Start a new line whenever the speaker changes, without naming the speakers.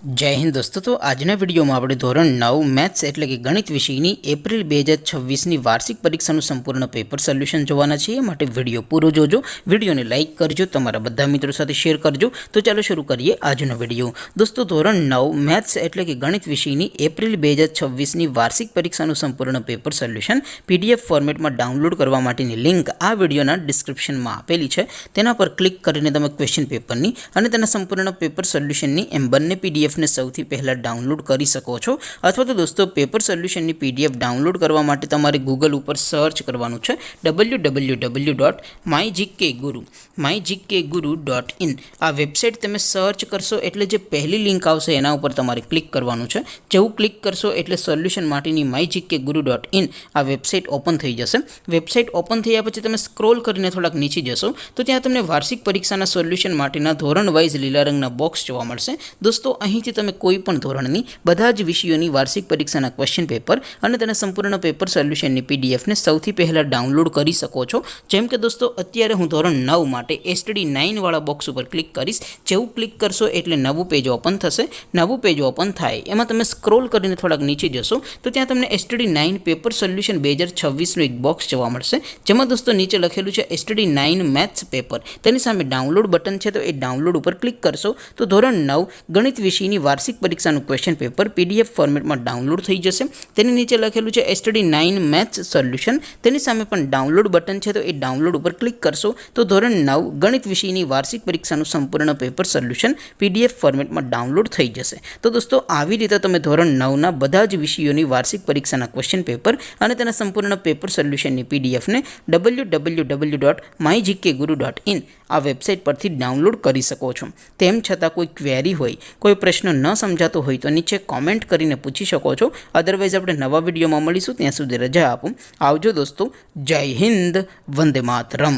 जय हिंद दोस्तों। तो आजना विडियो में આપણે ધોરણ 9 મેથ્સ એટલે કે ગણિત વિષયની એપ્રિલ 2026 ની વાર્ષિક પરીક્ષાનું સંપૂર્ણ પેપર સોલ્યુશન જોવાના છીએ। માટે વિડિયો પૂરો જોજો, વિડિયોને લાઈક કરજો, તમારા બધા મિત્રો સાથે શેર કરજો। તો ચાલો શરૂ કરીએ આજનો વિડિયો। દોસ્તો ધોરણ 9 મેથ્સ એટલે કે ગણિત વિષયની એપ્રિલ 2026 ની વાર્ષિક પરીક્ષાનું સંપૂર્ણ પેપર સોલ્યુશન PDF ફોર્મેટમાં ડાઉનલોડ કરવા માટેની લિંક આ વિડિયોના ડિસ્ક્રિપ્શનમાં આપેલી છે। તેના પર ક્લિક કરીને તમે ક્વેશ્ચન પેપરની અને તેના સંપૂર્ણ પેપર સોલ્યુશનની એમ બંને PDF ने સૌથી પહેલા ડાઉનલોડ કરી શકો છો। અથવા તો દોસ્તો પેપર સોલ્યુશનની PDF ડાઉનલોડ કરવા માટે તમારે ગૂગલ ઉપર સર્ચ કરવાનું છે www.mygkguru.in। આ વેબસાઇટ તમે સર્ચ કરશો એટલે જે પહેલી લિંક આવશે એના ઉપર તમારે ક્લિક કરવાનું છે। જેવું ક્લિક કરશો એટલે સોલ્યુશન માટેની mygkguru.in આ વેબસાઇટ ઓપન થઈ જશે। વેબસાઇટ ઓપન થયા પછી તમે સ્ક્રોલ કરીને થોડાક નીચે જશો તો ત્યાં તમને વાર્ષિક પરીક્ષાના સોલ્યુશન માટેના ધોરણ વાઇઝ લીલા રંગના બોક્સ જોવા મળશે। દોસ્તો અહીંથી તમે કોઈપણ ધોરણની બધા જ વિષયોની વાર્ષિક પરીક્ષાના ક્વેશ્ચન પેપર અને તેના સંપૂર્ણ પેપર સોલ્યુશનની PDF ને સૌથી પહેલા ડાઉનલોડ કરી શકો છો। જેમ કે દોસ્તો અત્યારે હું ધોરણ 9 માટે STD9 વાળા બોક્સ ઉપર ક્લિક કરીશ। જેવું ક્લિક કરશો એટલે નવું પેજ ઓપન થશે। નવું પેજ ઓપન થાય એમાં તમે સ્ક્રોલ કરીને થોડાક નીચે જશો તો ત્યાં તમને STD9 પેપર સોલ્યુશન 2026 નું એક બોક્સ જોવા મળશે। જેમાં દોસ્તો નીચે લખેલું છે STD9 મેથ્સ પેપર, તેની સામે ડાઉનલોડ બટન છે તો એ ડાઉનલોડ ઉપર ક્લિક કરશો તો ધોરણ 9 ગણિત વિષયની વાર્ષિક પરીક્ષાનું ક્વેશ્ચન પેપર PDF ફોર્મેટમાં ડાઉનલોડ થઈ જશે। તેની નીચે લખેલું છે STD9 મેથ્સ સોલ્યુશન, તેની સામે પણ ડાઉનલોડ બટન છે તો એ ડાઉનલોડ ઉપર ક્લિક કરશો તો ધોરણ 9 ગણિત વિષયની વાર્ષિક પરીક્ષાનું સંપૂર્ણ પેપર સોલ્યુશન PDF ફોર્મેટમાં ડાઉનલોડ થઈ જશે। તો દોસ્તો આવી રીતે તમે ધોરણ 9ના બધા જ વિષયોની વાર્ષિક પરીક્ષાના ક્વેશ્ચન પેપર અને તેના સંપૂર્ણ પેપર સોલ્યુશનની PDF ને www.mygkguru.in આ વેબસાઇટ પરથી ડાઉનલોડ કરી શકો છો। તેમ છતાં કોઈ ક્વેરી હોય, કોઈ પ્રશ્ન ન સમજાતો હોય તો નીચે કોમેન્ટ કરીને પૂછી શકો છો। અદરવાઇઝ આપણે નવા વિડીયોમાં મળીશું, ત્યાં સુધી રજા આપો। આવજો દોસ્તો, જય હિન્દ, વંદે માતરમ।